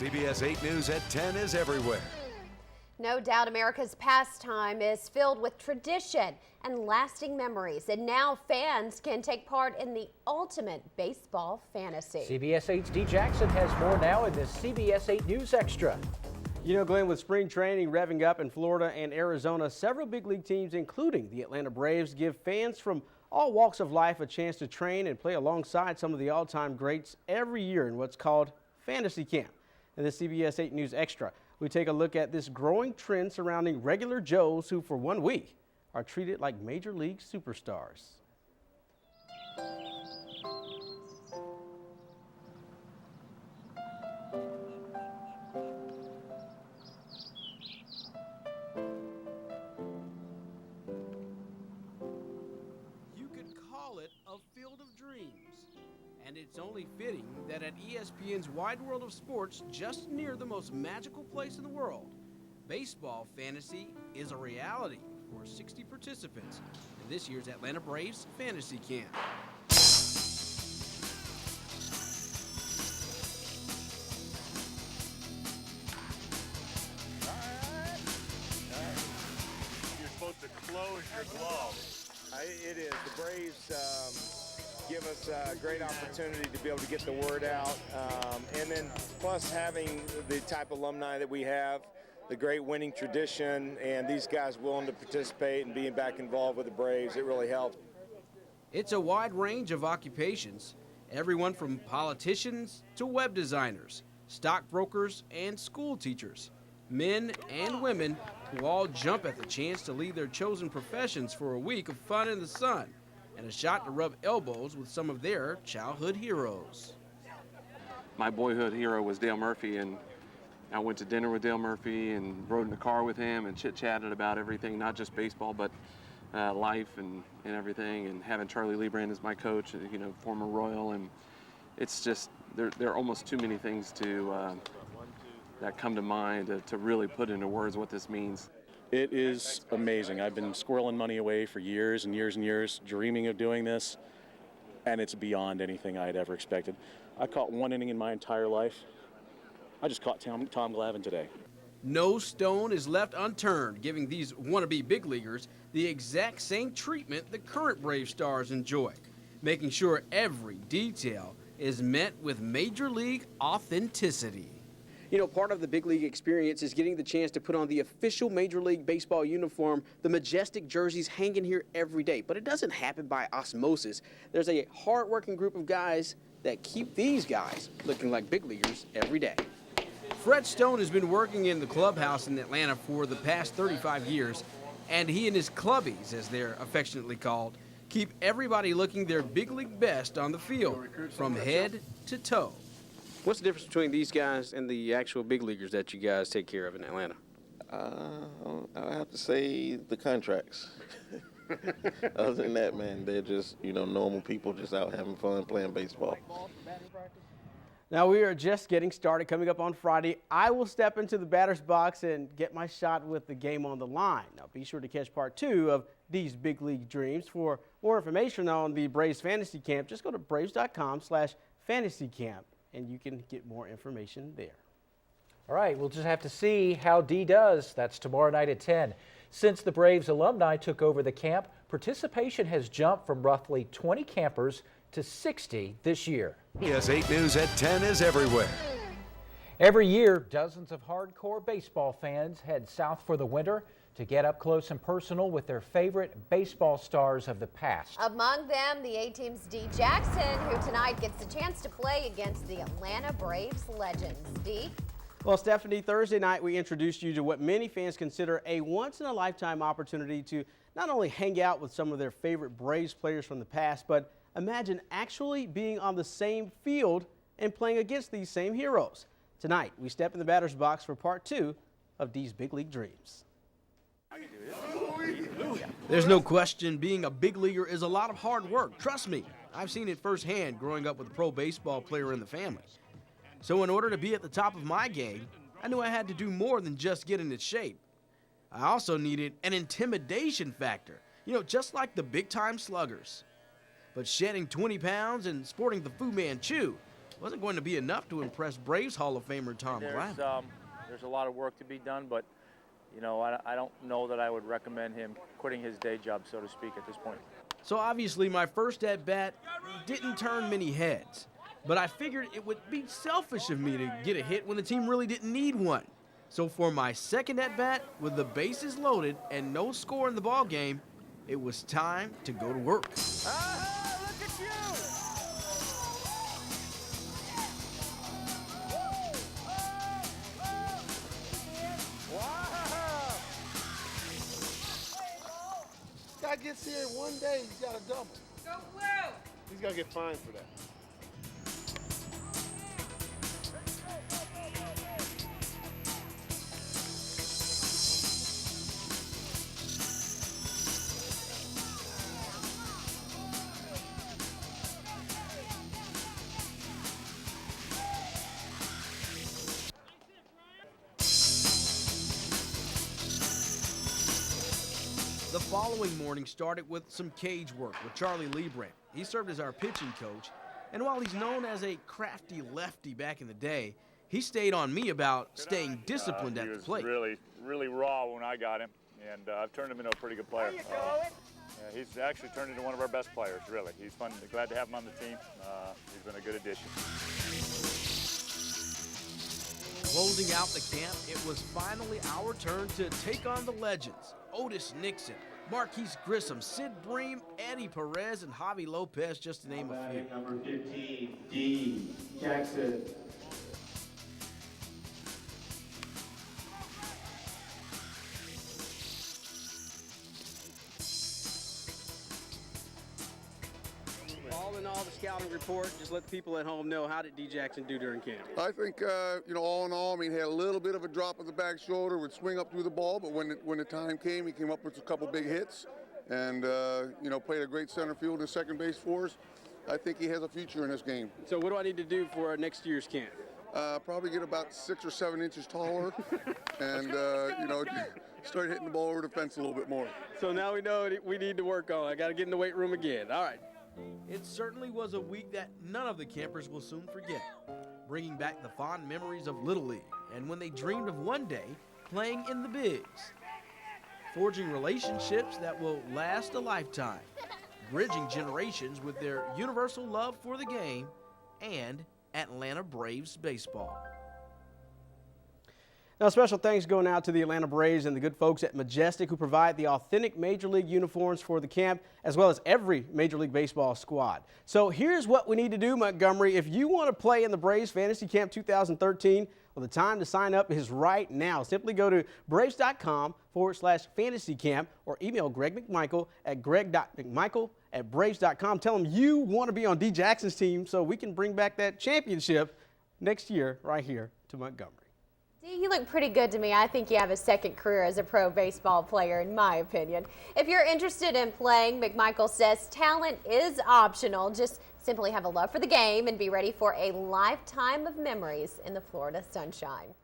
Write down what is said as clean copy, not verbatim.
CBS 8 News at 10 is everywhere. No doubt America's pastime is filled with tradition and lasting memories, and now fans can take part in the ultimate baseball fantasy. CBS 8's Dee Jackson has more now in this CBS 8 News Extra. You know, Glenn, with spring training revving up in Florida and Arizona, several big league teams, including the Atlanta Braves, give fans from all walks of life a chance to train and play alongside some of the all-time greats every year in what's called Fantasy Camp. In the CBS 8 News Extra, we take a look at this growing trend surrounding regular Joes who, for 1 week, are treated like major league superstars. You could call it a field of dreams. And it's only fitting that at ESPN's Wide World of Sports, just near the most magical place in the world, baseball fantasy is a reality for 60 participants in this year's Atlanta Braves Fantasy Camp. You're supposed to close your glove. It is. The Braves give us a great opportunity to be able to get the word out. And then plus having the type of alumni that we have, the great winning tradition, and these guys willing to participate and being back involved with the Braves, it really helps. It's a wide range of occupations, everyone from politicians to web designers, stockbrokers, and school teachers, men and women who all jump at the chance to leave their chosen professions for a week of fun in the sun and a shot to rub elbows with some of their childhood heroes. My boyhood hero was Dale Murphy, and I went to dinner with Dale Murphy and rode in the car with him and chit-chatted about everything, not just baseball, but life and everything, and having Charlie Lebrand as my coach, you know, former Royal, and it's just, there are almost too many things that come to mind to really put into words what this means. It is amazing. I've been squirreling money away for years and years and years, dreaming of doing this, and it's beyond anything I had ever expected. I caught 1 inning in my entire life. I just caught Tom Glavine today. No stone is left unturned, giving these wannabe big leaguers the exact same treatment the current Brave stars enjoy, making sure every detail is met with major league authenticity. You know, part of the big league experience is getting the chance to put on the official Major League Baseball uniform, the majestic jerseys hanging here every day. But it doesn't happen by osmosis. There's a hard-working group of guys that keep these guys looking like big leaguers every day. Fred Stone has been working in the clubhouse in Atlanta for the past 35 years, and he and his clubbies, as they're affectionately called, keep everybody looking their big league best on the field, from head to toe. What's the difference between these guys and the actual big leaguers that you guys take care of in Atlanta? I have to say the contracts. Other than that, man, they're just, you know, normal people just out having fun playing baseball. Now, we are just getting started. Coming up on Friday, I will step into the batter's box and get my shot with the game on the line. Now, be sure to catch part 2 of these big league dreams. For more information on the Braves Fantasy Camp, just go to braves.com/fantasycamp. And you can get more information there. All right, we'll just have to see how Dee does. That's tomorrow night at 10. Since the Braves alumni took over the camp, participation has jumped from roughly 20 campers to 60 this year. CBS 8 News at 10 is everywhere. Every year, dozens of hardcore baseball fans head south for the winter to get up close and personal with their favorite baseball stars of the past. Among them, the A-Team's Dee Jackson, who tonight gets the chance to play against the Atlanta Braves legends. Dee? Well, Stephanie, Thursday night we introduced you to what many fans consider a once-in-a-lifetime opportunity to not only hang out with some of their favorite Braves players from the past, but imagine actually being on the same field and playing against these same heroes. Tonight, we step in the batter's box for part 2 of Dee's Big League Dreams. There's no question being a big leaguer is a lot of hard work. Trust me, I've seen it firsthand growing up with a pro baseball player in the family. So in order to be at the top of my game, I knew I had to do more than just get in its shape. I also needed an intimidation factor, you know, just like the big-time sluggers. But shedding 20 pounds and sporting the Fu Manchu wasn't going to be enough to impress Braves Hall of Famer Tom Glavine. There's a lot of work to be done, but you know, I don't know that I would recommend him quitting his day job, so to speak, at this point. So obviously my first at-bat didn't turn many heads, but I figured it would be selfish of me to get a hit when the team really didn't need one. So for my second at-bat, with the bases loaded and no score in the ball game, it was time to go to work. Look at you! Wow! Guy gets here one day, he's got a double. Go blue! He's gonna get fined for that. The following morning started with some cage work with Charlie Liebrandt. He served as our pitching coach, and while he's known as a crafty lefty back in the day, he stayed on me about staying disciplined at the plate. He was really raw when I got him, and I've turned him into a pretty good player. He's actually turned into one of our best players, really. He's fun. Glad to have him on the team. He's been a good addition. Closing out the camp, it was finally our turn to take on the legends. Otis Nixon, Marquise Grissom, Sid Bream, Eddie Perez, and Javi Lopez, just to name a few. Number 15, Dee Jackson. All in all, the scouting report, just let the people at home know, how did Dee Jackson do during camp? I think, you know, all in all, I mean, he had a little bit of a drop of the back shoulder, would swing up through the ball, but when the time came, he came up with a couple big hits and, you know, played a great center field and second base for us. I think he has a future in this game. So what do I need to do for next year's camp? Probably get about 6 or 7 inches taller and, you know, start hitting the ball over the fence a little bit more. So now we know what we need to work on. I got to get in the weight room again. All right. It certainly was a week that none of the campers will soon forget, bringing back the fond memories of Little League and when they dreamed of one day playing in the bigs, forging relationships that will last a lifetime, bridging generations with their universal love for the game and Atlanta Braves baseball. Now, special thanks going out to the Atlanta Braves and the good folks at Majestic who provide the authentic Major League uniforms for the camp, as well as every Major League Baseball squad. So here's what we need to do, Montgomery. If you want to play in the Braves Fantasy Camp 2013, well, the time to sign up is right now. Simply go to braves.com/fantasy camp or email Greg McMichael at greg.mcmichael@braves.com. Tell him you want to be on Dee Jackson's team so we can bring back that championship next year right here to Montgomery. Dee, you look pretty good to me. I think you have a second career as a pro baseball player, in my opinion. If you're interested in playing, McMichael says talent is optional. Just simply have a love for the game and be ready for a lifetime of memories in the Florida sunshine.